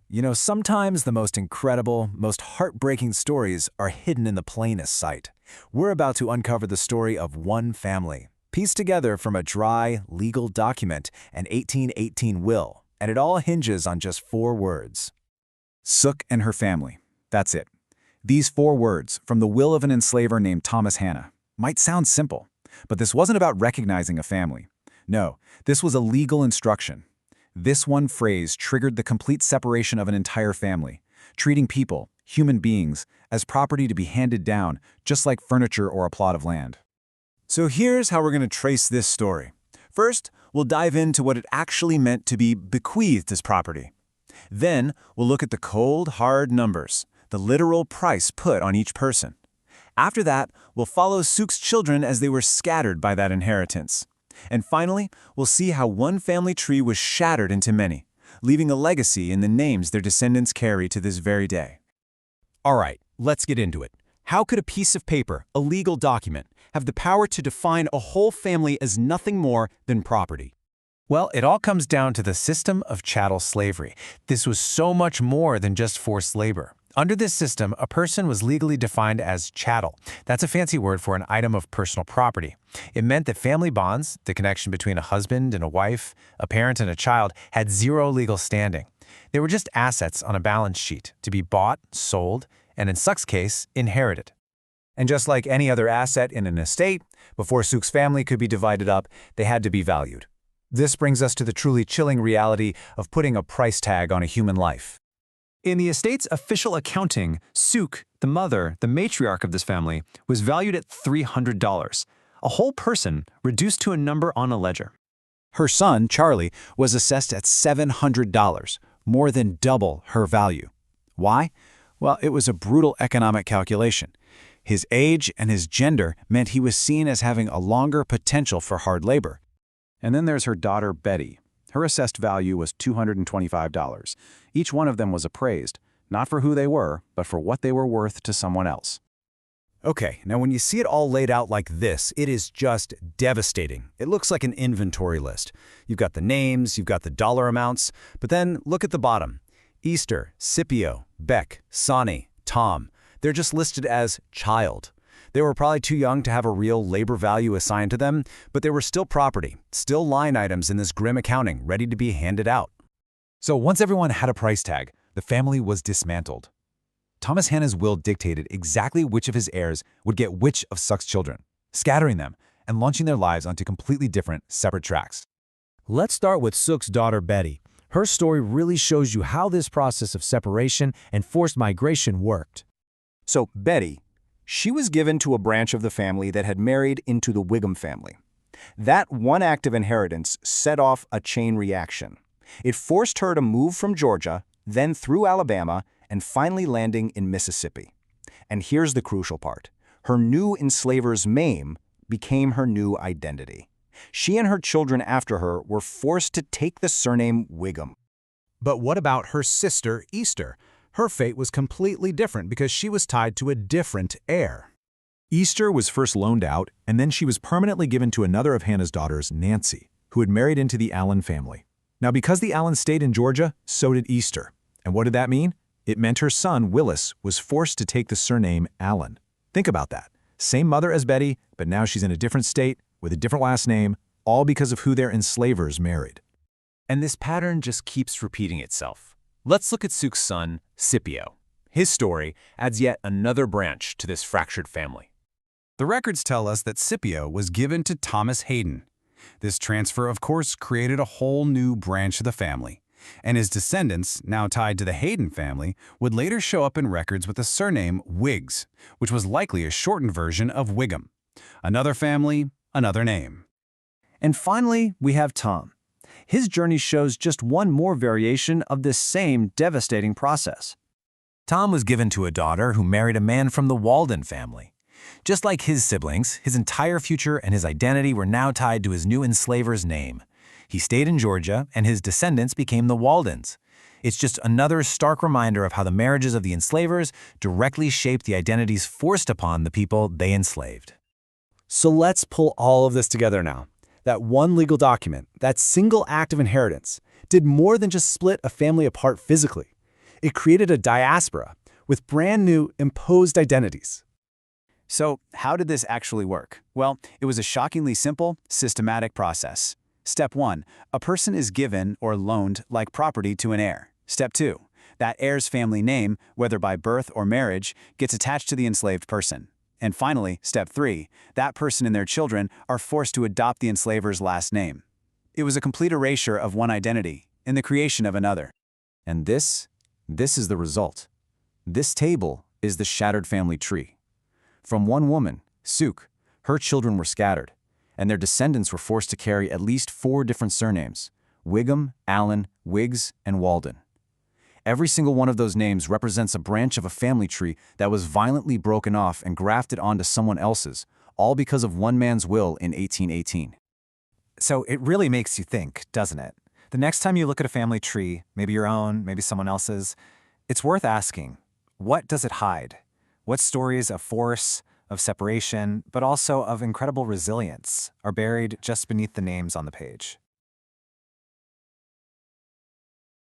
You know, sometimes the most incredible, most heartbreaking stories are hidden in the plainest sight. We're about to uncover the story of one family, pieced together from a dry, legal document, an 1818 will, and it all hinges on just 4 words. Sook and her family. That's it. These 4 words, from the will of an enslaver named Thomas Hanna, might sound simple, but this wasn't about recognizing a family. No, this was a legal instruction. This one phrase triggered the complete separation of an entire family, treating people, human beings, as property to be handed down, just like furniture or a plot of land. So here's how we're going to trace this story. First, we'll dive into what it actually meant to be bequeathed as property. Then, we'll look at the cold, hard numbers, the literal price put on each person. After that, we'll follow Sook's children as they were scattered by that inheritance. And finally, we'll see how one family tree was shattered into many, leaving a legacy in the names their descendants carry to this very day. All right, let's get into it. How could a piece of paper, a legal document, have the power to define a whole family as nothing more than property? Well, it all comes down to the system of chattel slavery. This was so much more than just forced labor. Under this system, a person was legally defined as chattel. That's a fancy word for an item of personal property. It meant that family bonds, the connection between a husband and a wife, a parent and a child, had 0 legal standing. They were just assets on a balance sheet to be bought, sold, and in Sook's case, inherited. And just like any other asset in an estate, before Sook's family could be divided up, they had to be valued. This brings us to the truly chilling reality of putting a price tag on a human life. In the estate's official accounting, Sook, the mother, the matriarch of this family, was valued at $300, a whole person reduced to a number on a ledger. Her son, Charlie, was assessed at $700, more than double her value. Why? Well, it was a brutal economic calculation. His age and his gender meant he was seen as having a longer potential for hard labor. And then there's her daughter, Betty. Her assessed value was $225. Each one of them was appraised, not for who they were, but for what they were worth to someone else. Okay, now when you see it all laid out like this, it is just devastating. It looks like an inventory list. You've got the names, you've got the dollar amounts, but then look at the bottom. Easter, Scipio, Beck, Sonny, Tom. They're just listed as child. They were probably too young to have a real labor value assigned to them, but they were still property, still line items in this grim accounting, ready to be handed out. So once everyone had a price tag, the family was dismantled. Thomas Hanna's will dictated exactly which of his heirs would get which of Sook's children, scattering them and launching their lives onto completely different, separate tracks. Let's start with Sook's daughter, Betty. Her story really shows you how this process of separation and forced migration worked. So Betty, she was given to a branch of the family that had married into the Wiggum family. That one act of inheritance set off a chain reaction. It forced her to move from Georgia, then through Alabama, and finally landing in Mississippi. And here's the crucial part. Her new enslaver's name became her new identity. She and her children after her were forced to take the surname Wiggum. But what about her sister, Easter? Her fate was completely different because she was tied to a different heir. Easter was first loaned out, and then she was permanently given to another of Hanna's daughters, Nancy, who had married into the Allen family. Now, because the Allens stayed in Georgia, so did Easter. And what did that mean? It meant her son, Willis, was forced to take the surname Allen. Think about that. Same mother as Betty, but now she's in a different state, with a different last name, all because of who their enslavers married. And this pattern just keeps repeating itself. Let's look at Sook's son, Scipio. His story adds yet another branch to this fractured family. The records tell us that Scipio was given to Thomas Hayden. This transfer, of course, created a whole new branch of the family, and his descendants, now tied to the Hayden family, would later show up in records with the surname Wiggs, which was likely a shortened version of Wiggum. Another family, another name. And finally, we have Tom. His journey shows just one more variation of this same devastating process. Tom was given to a daughter who married a man from the Walden family. Just like his siblings, his entire future and his identity were now tied to his new enslaver's name. He stayed in Georgia, and his descendants became the Waldens. It's just another stark reminder of how the marriages of the enslavers directly shaped the identities forced upon the people they enslaved. So let's pull all of this together now. That one legal document, that single act of inheritance, did more than just split a family apart physically. It created a diaspora with brand new imposed identities. So, how did this actually work? Well, it was a shockingly simple, systematic process. Step 1. A person is given or loaned like property to an heir. Step 2. That heir's family name, whether by birth or marriage, gets attached to the enslaved person. And finally, Step 3. That person and their children are forced to adopt the enslaver's last name. It was a complete erasure of one identity in the creation of another. And this is the result. This table is the shattered family tree. From one woman, Sook, her children were scattered, and their descendants were forced to carry at least 4 different surnames: Wigham, Allen, Wiggs, and Walden. Every single one of those names represents a branch of a family tree that was violently broken off and grafted onto someone else's, all because of one man's will in 1818. So it really makes you think, doesn't it? The next time you look at a family tree, maybe your own, maybe someone else's, it's worth asking, what does it hide? What stories of force, of separation, but also of incredible resilience are buried just beneath the names on the page?